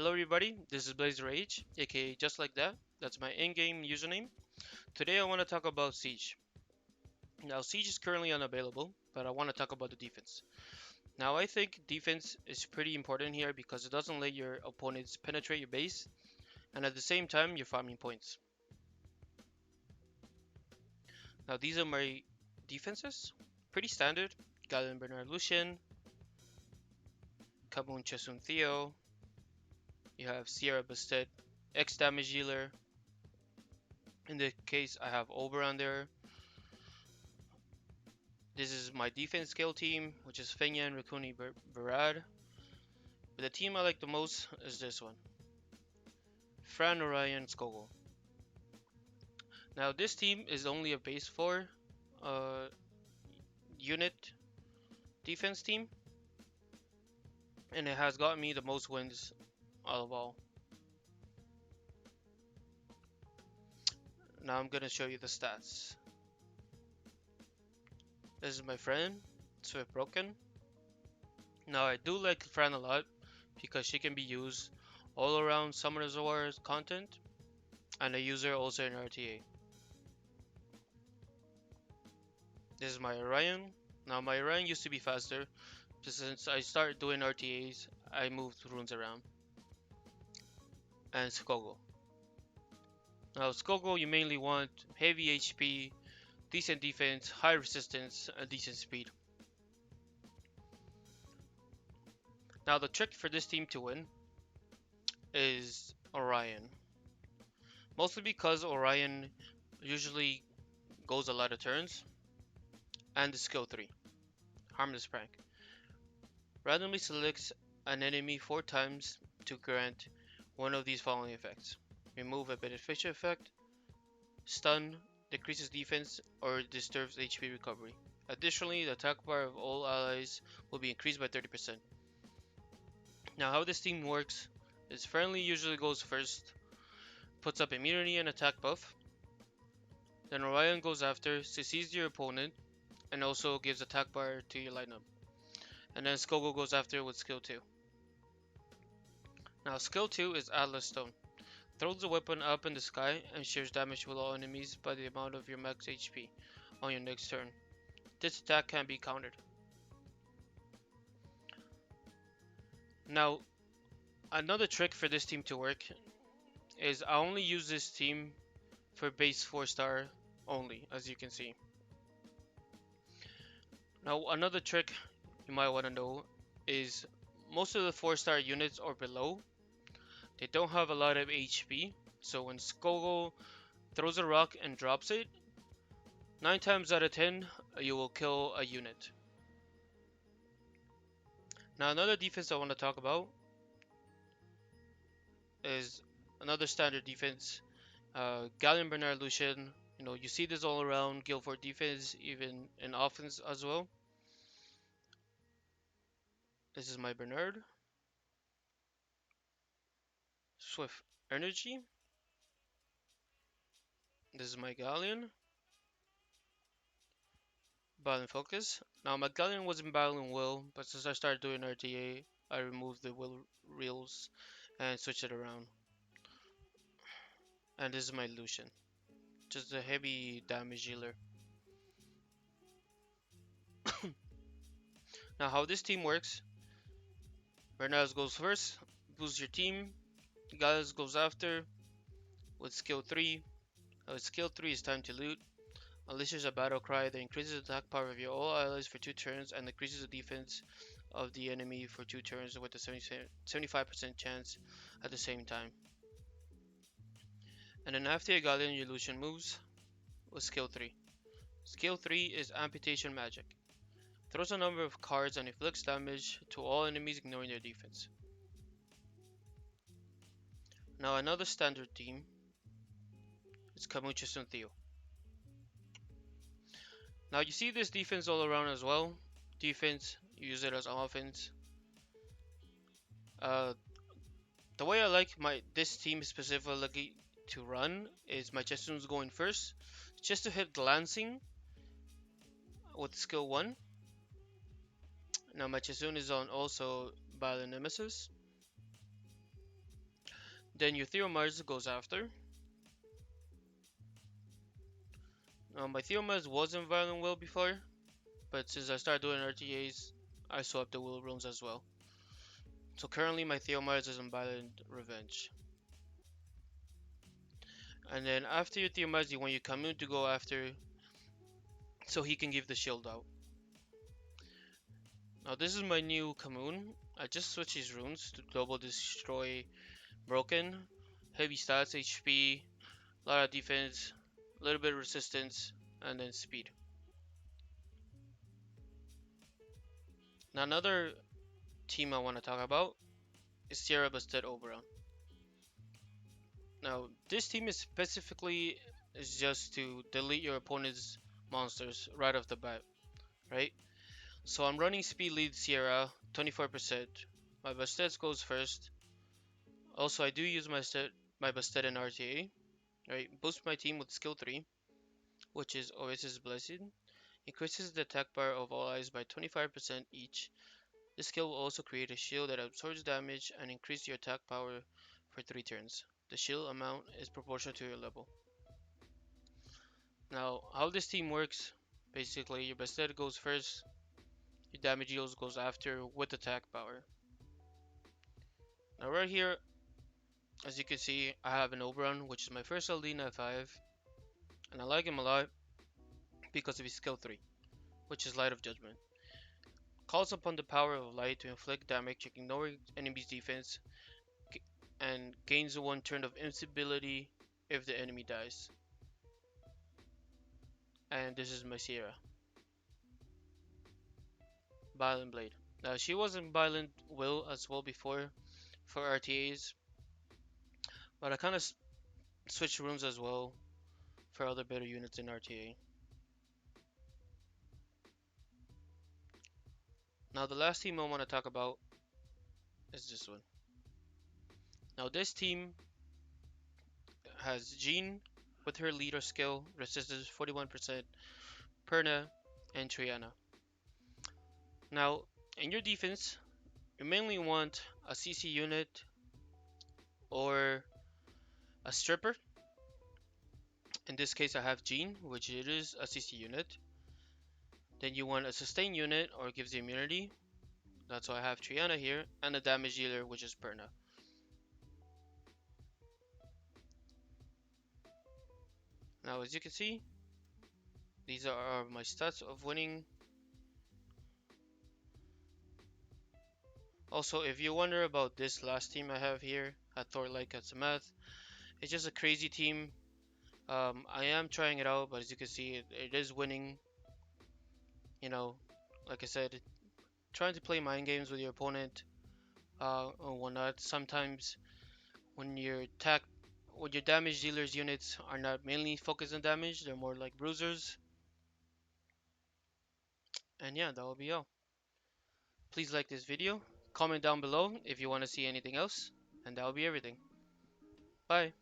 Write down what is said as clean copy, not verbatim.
Hello everybody, this is Blaze Rage, aka Just Like That. That's my in-game username. Today I want to talk about Siege. Now Siege is currently unavailable, but I want to talk about the defense. Now I think defense is pretty important here because it doesn't let your opponents penetrate your base, and at the same time you're farming points. Now these are my defenses. Pretty standard. Galen Bernard Lucian, Kabun Chesun Theo, you have Sierra Bastet, X damage dealer. In this case I have Oberon there. This is my defense skill team, which is Fenyan, Rakuni, Barad. But the team I like the most is this one, Fran, Orion, Skogel. Now this team is only a base 4 uh, unit defense team, and it has got me the most wins out of all. Now I'm gonna show you the stats. This is my friend, Swift Broken. Now I do like Fran a lot because she can be used all around Summoners Wars content, and I use her also in RTA. This is my Orion. Now my Orion used to be faster, but since I started doing RTAs, I moved runes around. And Skogel. Now Skogel you mainly want heavy HP, decent defense, high resistance, and decent speed. Now the trick for this team to win is Orion. Mostly because Orion usually goes a lot of turns, and the skill 3, Harmless Prank. Randomly selects an enemy 4 times to grant one of these following effects. Remove a beneficial effect, stun, decreases defense, or disturbs HP recovery. Additionally, the attack bar of all allies will be increased by 30%. Now how this team works is Friendly usually goes first, puts up immunity and attack buff. Then Orion goes after, CCs your opponent, and also gives attack bar to your lineup. And then Skogel goes after with skill 2. Now skill 2 is Atlas Stone. Throws the weapon up in the sky and shares damage with all enemies by the amount of your max HP on your next turn. This attack can be countered. Now, another trick for this team to work is I only use this team for base 4 star only, as you can see. Now, another trick you might want to know is most of the 4 star units or below, they don't have a lot of HP, so when Skogel throws a rock and drops it, 9 times out of 10 you will kill a unit. Now another defense I want to talk about is another standard defense, Galleon Bernard Lucian. You see this all around Guild defense, even in offense as well. This is my Bernard. Swift Energy. This is my Galleon. Battle Focus. Now my Galleon was in Battle and Will, but since I started doing RTA, I removed the Will reels and switched it around. And this is my Lucian. Just a heavy damage dealer. Now how this team works, Bernard goes first, boosts your team, Gallus goes after with skill 3. With skill 3 it's time to loot. Unleashes a battle cry that increases the attack power of your all allies for 2 turns and decreases the defense of the enemy for 2 turns with a 75% chance at the same time. And then after your Galleon, your Lucian moves with skill 3. Skill 3 is Amputation Magic. Throws a number of cards and inflicts damage to all enemies ignoring their defense. Now another standard team is Kamucha Theo. Now you see this defense all around as well. Defense, you use it as offense. The way I like this team specifically to run is my Chesun's going first, just to hit glancing with skill 1. Now my Chesun is on also Battle Nemesis. Then your Theomars goes after. My Theomars wasn't Violent Will before, but since I started doing RTAs, I swapped the Will runes as well. So currently my Theomars is on Violent Revenge. And then after your Theomars, you want your Kamun to go after so he can give the shield out. Now this is my new Kamun. I just switched his runes to double destroy broken, heavy stats, HP, a lot of defense, a little bit of resistance, and then speed. Now another team I want to talk about is Sierra Bastet Oberon. Now this team is specifically is just to delete your opponent's monsters right off the bat, right? So I'm running speed lead Sierra 24%. My Bastet goes first. Also I do use my Bastet in RTA, right? Boost my team with skill 3, which is Oasis Blessed. Increases the attack bar of all eyes by 25% each. This skill will also create a shield that absorbs damage and increase your attack power for 3 turns. The shield amount is proportional to your level. Now, how this team works, basically your Bastet goes first, your damage deals goes after with attack power. Now right here, as you can see, I have an Oberon, which is my first LD in F5, and I like him a lot because of his skill 3, which is Light of Judgment. Calls upon the power of light to inflict damage, ignoring enemy's defense, and gains 1 turn of invincibility if the enemy dies. And this is my Sierra, Violent Blade. Now she wasn't Violent Will as well before for RTAs, but I kind of switched rooms as well for other better units in RTA. Now the last team I want to talk about is this one. Now this team has Jean with her leader skill, resistance 41%, Perna, and Triana. Now in your defense, you mainly want a CC unit or a stripper. In this case I have Jean, which it is a CC unit. Then you want a sustain unit or gives you immunity. That's why I have Triana here, and a damage dealer, which is Perna. Now as you can see, these are my stats of winning. Also, if you wonder about this last team I have here at Thor Like at Samath, it's just a crazy team. I am trying it out, but as you can see, it is winning. You know, like I said, trying to play mind games with your opponent or whatnot. Sometimes when when your damage dealers units are not mainly focused on damage, they're more like bruisers. And yeah, that will be all. Please like this video, comment down below if you want to see anything else, and that will be everything. Bye.